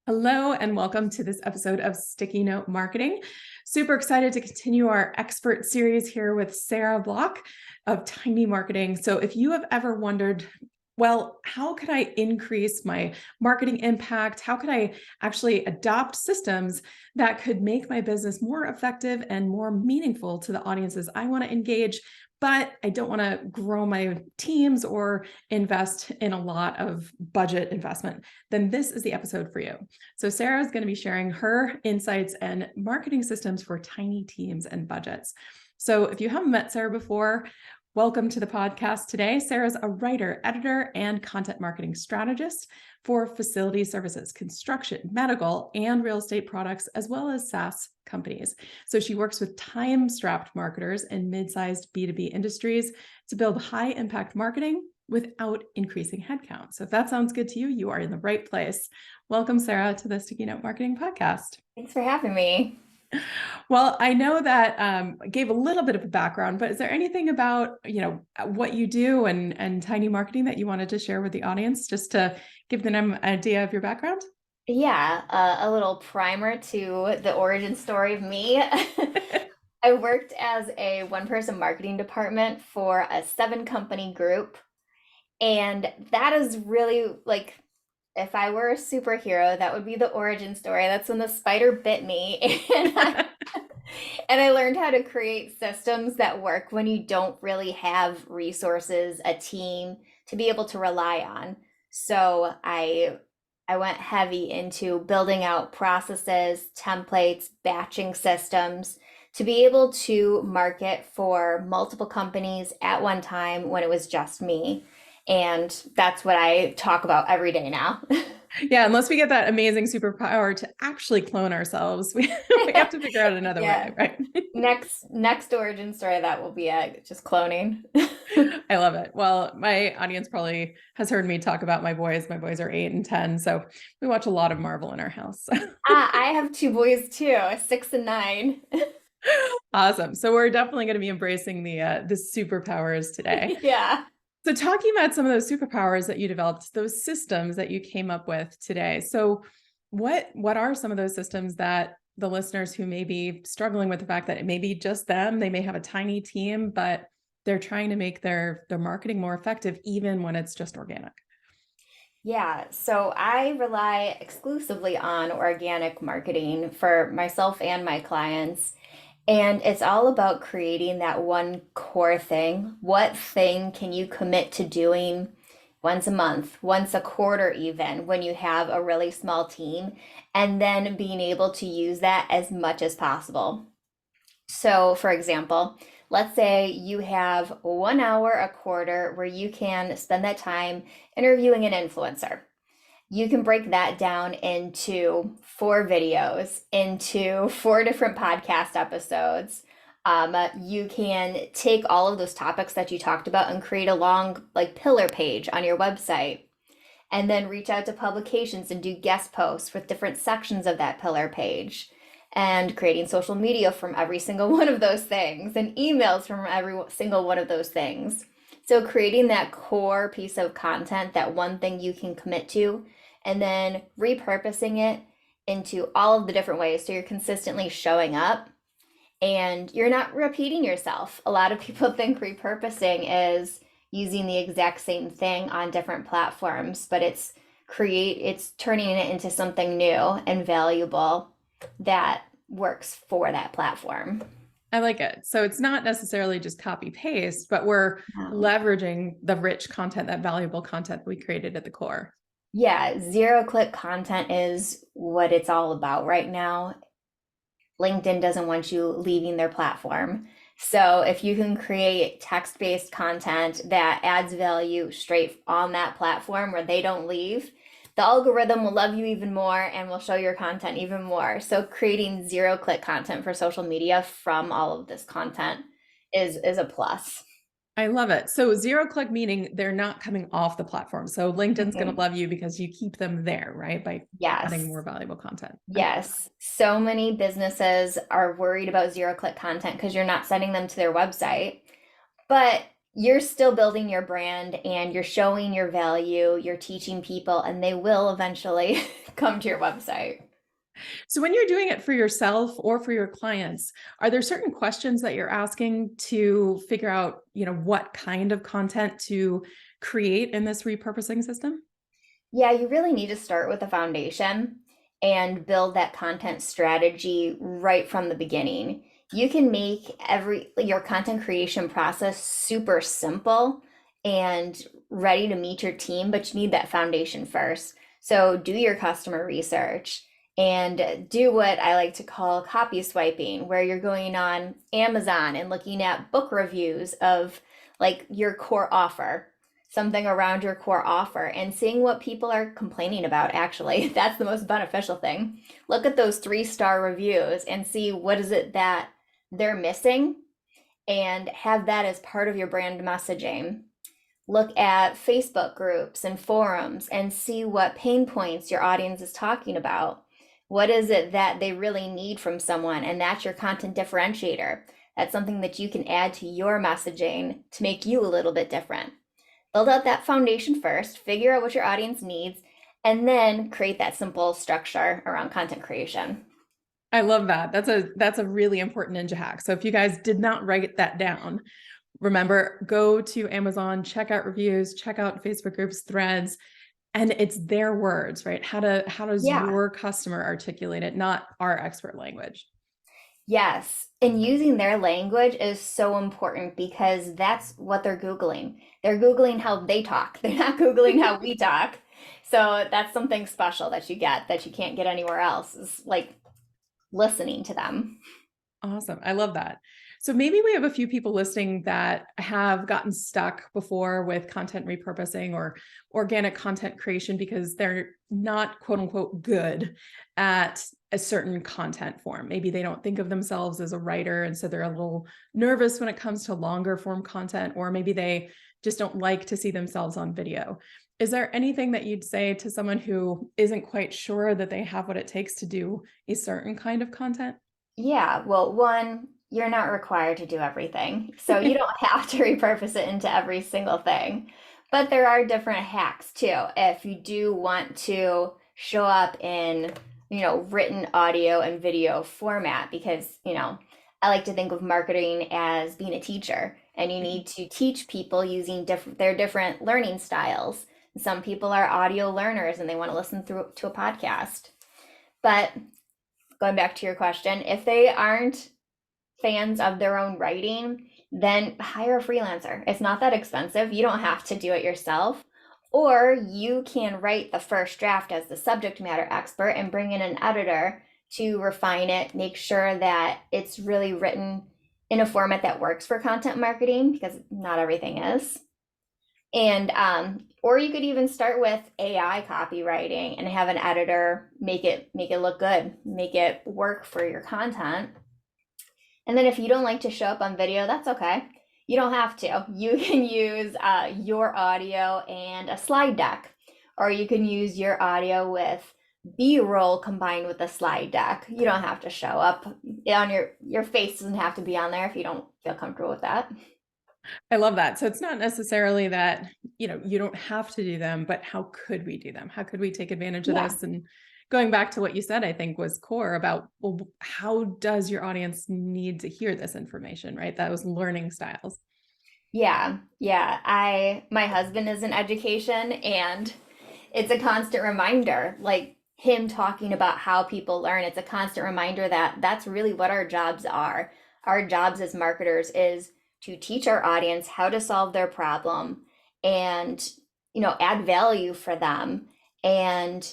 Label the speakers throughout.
Speaker 1: Hello, and welcome to this episode of Sticky Note Marketing. Super excited to continue our expert series here with Sarah Block of Tiny Marketing. So if you have ever wondered, well, how could I increase my marketing impact? How could I actually adopt systems that could make my business more effective and more meaningful to the audiences I want to engage? But I don't want to grow my teams or invest in a lot of budget investment, then this is the episode for you. So Sarah is going to be sharing her insights and marketing systems for tiny teams and budgets. So if you haven't met Sarah before, welcome to the podcast today. Sarah's a writer, editor, and content marketing strategist for facility services, construction, medical, and real estate products, as well as SaaS companies. So she works with time-strapped marketers in mid-sized B2B industries to build high-impact marketing without increasing headcount. So if that sounds good to you, you are in the right place. Welcome, Sarah, to the Sticky Note Marketing Podcast.
Speaker 2: Thanks for having me.
Speaker 1: Well, I know that I gave a little bit of a background, but is there anything about, what you do and Tiny Marketing that you wanted to share with the audience, just to give them an idea of your background?
Speaker 2: Yeah, a little primer to the origin story of me. I worked as a one-person marketing department for a 7-company group, and that is really like if I were a superhero, that would be the origin story. That's when the spider bit me, and I learned how to create systems that work when you don't really have resources, a team to be able to rely on. So I went heavy into building out processes, templates, batching systems to be able to market for multiple companies at one time when it was just me. And that's what I talk about every day now.
Speaker 1: Yeah, unless we get that amazing superpower to actually clone ourselves, we have to figure out another way, right?
Speaker 2: Next origin story, that will be just cloning.
Speaker 1: I love it. Well, my audience probably has heard me talk about my boys. My boys are 8 and 10, so we watch a lot of Marvel in our house.
Speaker 2: I have 2 boys too, 6 and 9.
Speaker 1: Awesome. So we're definitely going to be embracing the superpowers today.
Speaker 2: Yeah.
Speaker 1: So talking about some of those superpowers that you developed, those systems that you came up with today. So what are some of those systems that the listeners who may be struggling with the fact that it may be just them, they may have a tiny team, but they're trying to make their marketing more effective, even when it's just organic?
Speaker 2: Yeah, so I rely exclusively on organic marketing for myself and my clients. And it's all about creating that one core thing. What thing can you commit to doing once a month, once a quarter, even when you have a really small team, and then being able to use that as much as possible. So, for example, let's say you have 1 hour a quarter where you can spend that time interviewing an influencer. You can break that down into 4 videos, into 4 different podcast episodes. You can take all of those topics that you talked about and create a long, like, pillar page on your website, and then reach out to publications and do guest posts with different sections of that pillar page, and creating social media from every single one of those things, and emails from every single one of those things. So creating that core piece of content, that one thing you can commit to, and then repurposing it into all of the different ways so you're consistently showing up and you're not repeating yourself. A lot of people think repurposing is using the exact same thing on different platforms, but it's turning it into something new and valuable that works for that platform.
Speaker 1: I like it. So it's not necessarily just copy paste, but we're leveraging the rich content, that valuable content we created at the core.
Speaker 2: Yeah, zero-click content is what it's all about right now. LinkedIn doesn't want you leaving their platform. So if you can create text-based content that adds value straight on that platform where they don't leave, the algorithm will love you even more and will show your content even more. So creating zero-click content for social media from all of this content is a plus.
Speaker 1: I love it. So zero-click meaning they're not coming off the platform. So LinkedIn's going to love you because you keep them there, right? By adding more valuable content.
Speaker 2: Yes. So many businesses are worried about zero-click content because you're not sending them to their website. But you're still building your brand and you're showing your value, you're teaching people, and they will eventually come to your website.
Speaker 1: So when you're doing it for yourself or for your clients, are there certain questions that you're asking to figure out, what kind of content to create in this repurposing system?
Speaker 2: Yeah, you really need to start with a foundation and build that content strategy right from the beginning. You can make your content creation process super simple and ready to meet your team, but you need that foundation first. So do your customer research and do what I like to call copy swiping, where you're going on Amazon and looking at book reviews of like your core offer, something around your core offer, and seeing what people are complaining about. Actually, that's the most beneficial thing. Look at those 3-star reviews and see what is it that they're missing, and have that as part of your brand messaging. Look at Facebook groups and forums and see what pain points your audience is talking about. What is it that they really need from someone? And that's your content differentiator. That's something that you can add to your messaging to make you a little bit different. Build out that foundation first, figure out what your audience needs, and then create that simple structure around content creation.
Speaker 1: I love that. That's a really important ninja hack. So if you guys did not write that down, remember, go to Amazon, check out reviews, check out Facebook groups, threads, and it's their words, right? How does
Speaker 2: Yeah.
Speaker 1: your customer articulate it, not our expert language?
Speaker 2: Yes. And using their language is so important because that's what they're Googling. They're Googling how they talk. They're not Googling how we talk. So that's something special that you get that you can't get anywhere else, is like listening to them.
Speaker 1: Awesome. I love that. So maybe we have a few people listening that have gotten stuck before with content repurposing or organic content creation because they're not quote unquote good at a certain content form. Maybe they don't think of themselves as a writer, and so they're a little nervous when it comes to longer form content, or maybe they just don't like to see themselves on video. Is there anything that you'd say to someone who isn't quite sure that they have what it takes to do a certain kind of content?
Speaker 2: Yeah, well, one, you're not required to do everything. So you don't have to repurpose it into every single thing. But there are different hacks too. If you do want to show up in, written audio and video format, because, I like to think of marketing as being a teacher, and you need to teach people using their different learning styles. Some people are audio learners and they want to listen through to a podcast. But going back to your question, if they aren't fans of their own writing, then hire a freelancer. It's not that expensive. You don't have to do it yourself. Or you can write the first draft as the subject matter expert and bring in an editor to refine it, make sure that it's really written in a format that works for content marketing, because not everything is. And or you could even start with AI copywriting and have an editor make it look good, make it work for your content. And then if you don't like to show up on video, that's okay. You don't have to. You can use your audio and a slide deck, or you can use your audio with B-roll combined with a slide deck. You don't have to show up on your face doesn't have to be on there if you don't feel comfortable with that.
Speaker 1: I love that. So it's not necessarily that, you don't have to do them, but how could we do them? How could we take advantage of
Speaker 2: Yeah.
Speaker 1: this? And going back to what you said, I think was core about, well, how does your audience need to hear this information, right? That was learning styles.
Speaker 2: Yeah. Yeah. My husband is in education, and it's a constant reminder, like him talking about how people learn. It's a constant reminder that that's really what our jobs are. Our jobs as marketers is to teach our audience how to solve their problem and, add value for them. And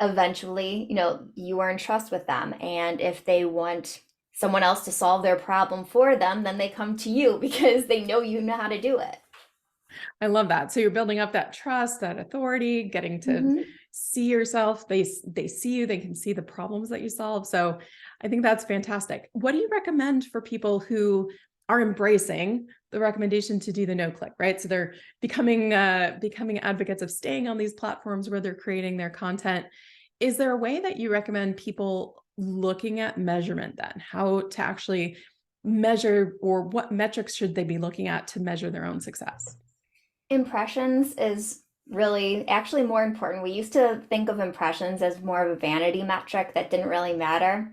Speaker 2: eventually, you earn trust with them. And if they want someone else to solve their problem for them, then they come to you because they know you know how to do it.
Speaker 1: I love that. So you're building up that trust, that authority, getting to
Speaker 2: Mhm.
Speaker 1: see yourself. They see you, they can see the problems that you solve. So I think that's fantastic. What do you recommend for people who are embracing the recommendation to do the no click, right? So they're becoming advocates of staying on these platforms where they're creating their content. Is there a way that you recommend people looking at measurement then? How to actually measure, or what metrics should they be looking at to measure their own success?
Speaker 2: Impressions is really actually more important. We used to think of impressions as more of a vanity metric that didn't really matter.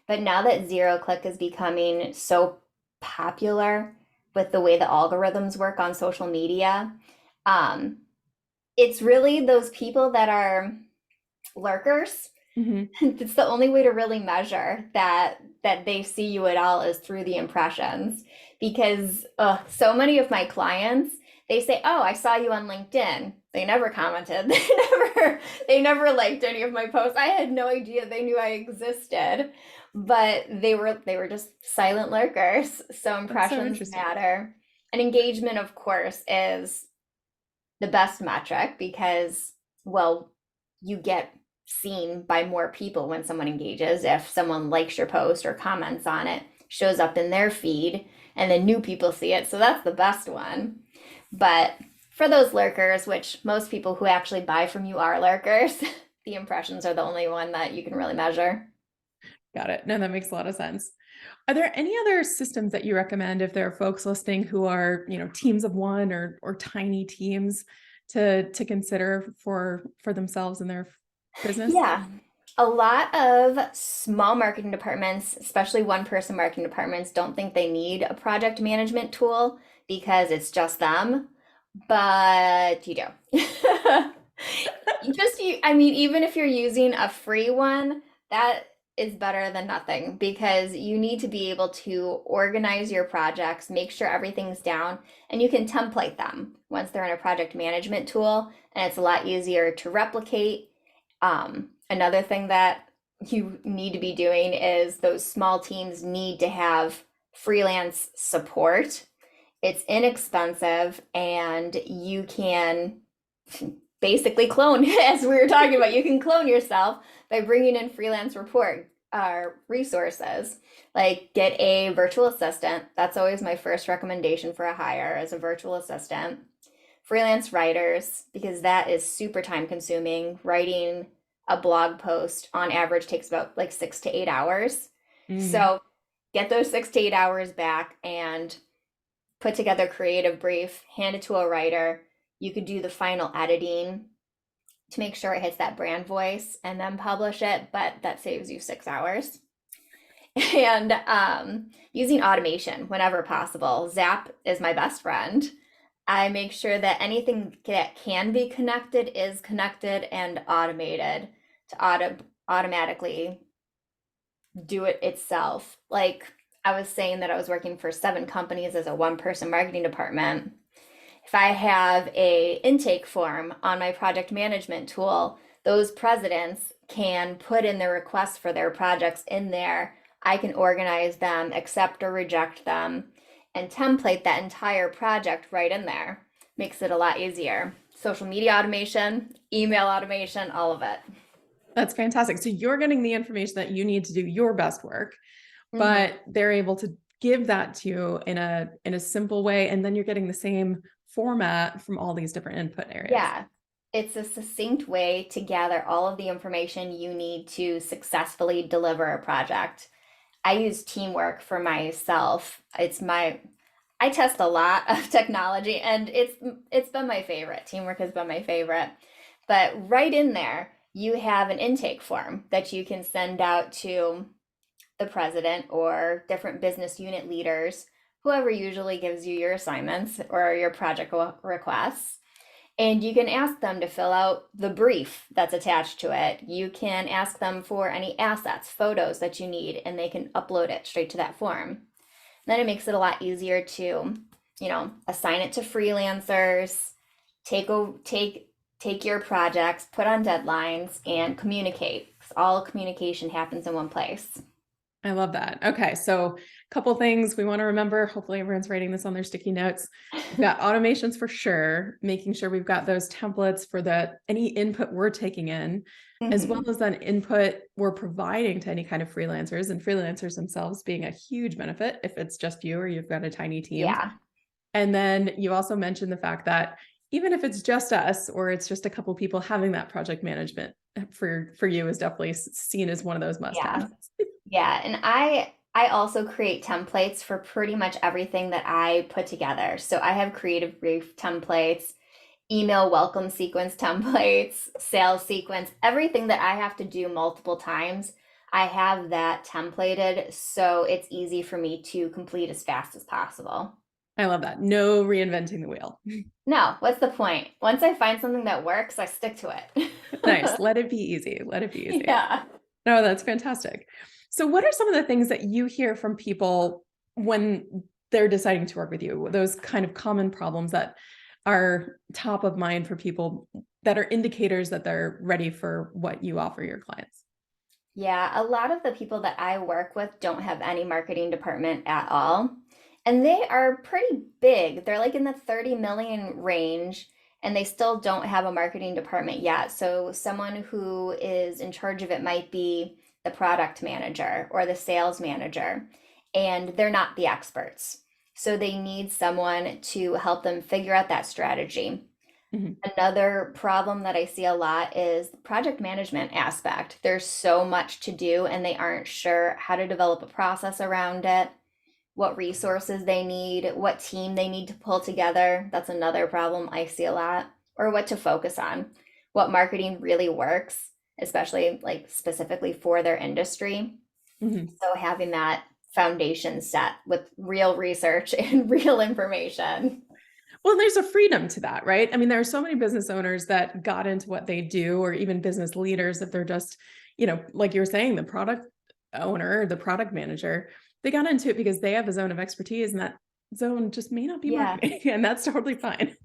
Speaker 2: But now that zero click is becoming so popular with the way the algorithms work on social media, um, it's really those people that are lurkers.
Speaker 1: Hmm.
Speaker 2: It's the only way to really measure that they see you at all is through the impressions. Because so many of my clients, they say, "Oh, I saw you on LinkedIn." They never commented. They never liked any of my posts. I had no idea they knew I existed, but they were just silent lurkers. So
Speaker 1: That's so
Speaker 2: impressions
Speaker 1: interesting.
Speaker 2: matter. And engagement, of course, is the best metric because, well, you get seen by more people when someone engages. If someone likes your post or comments on it, shows up in their feed, and then new people see it. So that's the best one. But for those lurkers, which most people who actually buy from you are lurkers, the impressions are the only one that you can really measure.
Speaker 1: Got it. No, that makes a lot of sense. Are there any other systems that you recommend if there are folks listening who are, teams of one or tiny teams to consider for themselves and their business?
Speaker 2: Yeah. A lot of small marketing departments, especially one person marketing departments, don't think they need a project management tool because it's just them, but you do. I mean, even if you're using a free one, that is better than nothing because you need to be able to organize your projects, make sure everything's down, and you can template them once they're in a project management tool, and it's a lot easier to replicate. Another thing that you need to be doing is those small teams need to have freelance support. It's inexpensive and you can basically clone, as we were talking about, you can clone yourself by bringing in freelance report resources. Like get a virtual assistant. That's always my first recommendation for a hire as a virtual assistant. Freelance writers, because that is super time consuming. Writing a blog post on average takes about like 6 to 8 hours.
Speaker 1: Mm,
Speaker 2: So get those 6 to 8 hours back and put together a creative brief, hand it to a writer. You could do the final editing to make sure it hits that brand voice and then publish it, but that saves you 6 hours. And using automation whenever possible. Zap is my best friend. I make sure that anything that can be connected is connected and automated to automatically do it itself. Like I was saying that I was working for 7 companies as a one-person marketing department. If I have a intake form on my project management tool, those presidents can put in their requests for their projects in there. I can organize them, accept or reject them, and template that entire project right in there. Makes it a lot easier. Social media automation, email automation, all of it.
Speaker 1: that's fantastic. So you're getting the information that you need to do your best work,
Speaker 2: Mm-hmm.
Speaker 1: but they're able to give that to you in a simple way, and then you're getting the same format from all these different input areas.
Speaker 2: Yeah, it's a succinct way to gather all of the information you need to successfully deliver a project. I use teamwork for myself. I test a lot of technology and it's been my favorite. Teamwork has been my favorite. But right in there, you have an intake form that you can send out to the president or different business unit leaders, whoever usually gives you your assignments or your project requests. And you can ask them to fill out the brief that's attached to it. You can ask them for any assets, photos that you need, and they can upload it straight to that form. Then it makes it a lot easier to, assign it to freelancers, take your projects, put on deadlines, and communicate. 'Cause all communication happens in one place.
Speaker 1: I love that. Okay, so a couple things we want to remember. Hopefully everyone's writing this on their sticky notes. We've got automations for sure, making sure we've got those templates for any input we're taking in, as well
Speaker 2: Hmm.
Speaker 1: as then input we're providing to any kind of freelancers, and freelancers themselves being a huge benefit if it's just you or you've got a tiny team.
Speaker 2: Yeah,
Speaker 1: And then you also mentioned the fact that even if it's just us or it's just a couple people, having that project management for you is definitely seen as one of those
Speaker 2: yeah.
Speaker 1: must-haves.
Speaker 2: Yeah, and I also create templates for pretty much everything that I put together. So I have creative brief templates, email welcome sequence templates, sales sequence, everything that I have to do multiple times. I have that templated so it's easy for me to complete as fast as possible.
Speaker 1: I love that. No reinventing the wheel.
Speaker 2: No, what's the point? Once I find something that works, I stick to it.
Speaker 1: Nice. Let it be easy. Let it be easy.
Speaker 2: Yeah.
Speaker 1: No, that's fantastic. So what are some of the things that you hear from people when they're deciding to work with you? Those kind of common problems that are top of mind for people that are indicators that they're ready for what you offer your clients?
Speaker 2: Yeah, a lot of the people that I work with don't have any marketing department at all. And they are pretty big. They're like in the 30 million range, and they still don't have a marketing department yet. So, someone who is in charge of it might be the product manager or the sales manager, and they're not the experts. So, they need someone to help them figure out that strategy.
Speaker 1: Mhm.
Speaker 2: Another problem that I see a lot is the project management aspect. There's so much to do, and they aren't sure how to develop a process around it, what resources they need, what team they need to pull together. That's another problem I see a lot, or what to focus on, what marketing really works, especially like specifically for their industry.
Speaker 1: Mhm.
Speaker 2: So having that foundation set with real research and real information.
Speaker 1: Well, there's a freedom to that, right? I mean, there are so many business owners that got into what they do, or even business leaders that they're just, like you were saying, the product owner, the product manager, they got into it because they have a zone of expertise, and that zone just may not be
Speaker 2: Yeah.
Speaker 1: marketing, and that's totally fine.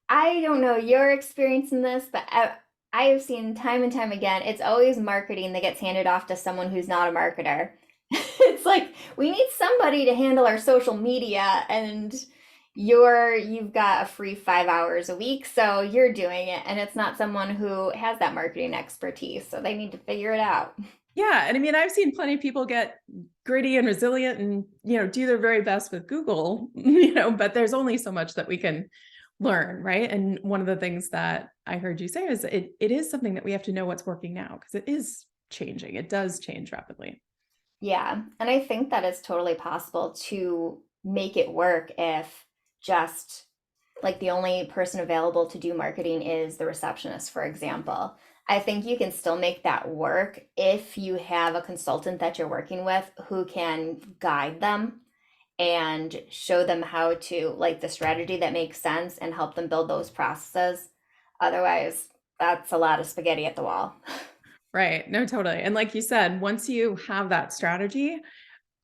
Speaker 2: I don't know your experience in this, but I have seen time and time again, it's always marketing that gets handed off to someone who's not a marketer. It's like we need somebody to handle our social media, and you've got a free 5 hours a week, so you're doing it, and it's not someone who has that marketing expertise, so they need to figure it out.
Speaker 1: Yeah, and I mean, I've seen plenty of people get gritty and resilient and, do their very best with Google, but there's only so much that we can learn, right? And one of the things that I heard you say is it is something that we have to know what's working now, because it is changing. It does change rapidly.
Speaker 2: Yeah, and I think that it's totally possible to make it work if just like the only person available to do marketing is the receptionist, for example. I think you can still make that work if you have a consultant that you're working with who can guide them and show them how to like the strategy that makes sense and help them build those processes. Otherwise, that's a lot of spaghetti at the wall.
Speaker 1: Right. No, totally. And like you said, once you have that strategy,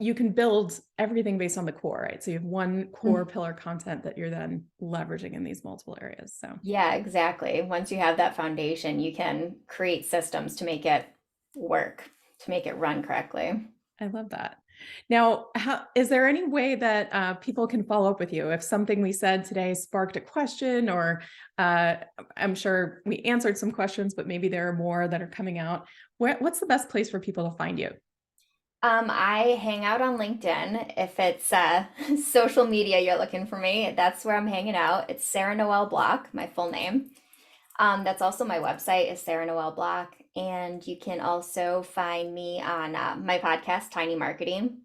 Speaker 1: you can build everything based on the core, right? So you have one core pillar content that you're then leveraging in these multiple areas. So
Speaker 2: Yeah, exactly. Once you have that foundation, you can create systems to make it work, to make it run correctly.
Speaker 1: I love that. Now, is there any way that people can follow up with you if something we said today sparked a question, or uh, I'm sure we answered some questions, but maybe there are more that are coming out. What's the best place for people to find you?
Speaker 2: I hang out on LinkedIn. If it's social media you're looking for me, that's where I'm hanging out. It's Sarah Noel Block, my full name. That's also my website is Sarah Noel Block, and you can also find me on my podcast, Tiny Marketing,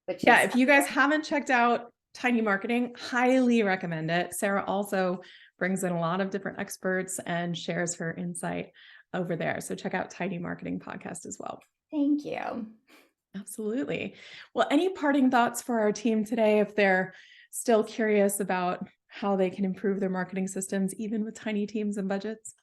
Speaker 2: which
Speaker 1: Yeah,
Speaker 2: is
Speaker 1: if you guys haven't checked out Tiny Marketing, highly recommend it. Sarah also brings in a lot of different experts and shares her insight over there. So check out Tiny Marketing podcast as well.
Speaker 2: thank you.
Speaker 1: Absolutely. Well, any parting thoughts for our team today if they're still curious about how they can improve their marketing systems, even with tiny teams and budgets?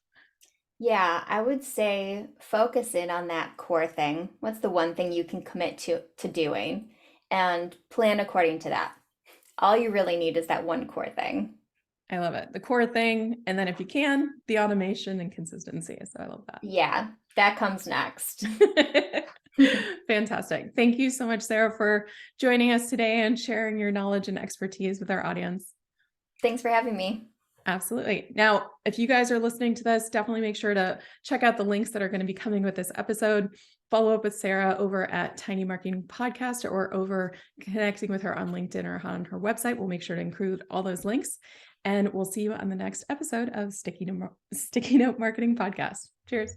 Speaker 2: Yeah, I would say focus in on that core thing. What's the one thing you can commit to doing and plan according to that. All you really need is that one core thing.
Speaker 1: I love it. The core thing. And then if you can, the automation and consistency. So I love
Speaker 2: Yeah, that comes next.
Speaker 1: that. Fantastic. Thank you so much, Sarah, for joining us today and sharing your knowledge and expertise with our audience.
Speaker 2: Thanks for having me.
Speaker 1: Absolutely. Now, if you guys are listening to this, definitely make sure to check out the links that are going to be coming with this episode. Follow up with Sarah over at Tiny Marketing Podcast or over connecting with her on LinkedIn or on her website. We'll make sure to include all those links. And we'll see you on the next episode of Sticky Note Marketing Podcast. Cheers.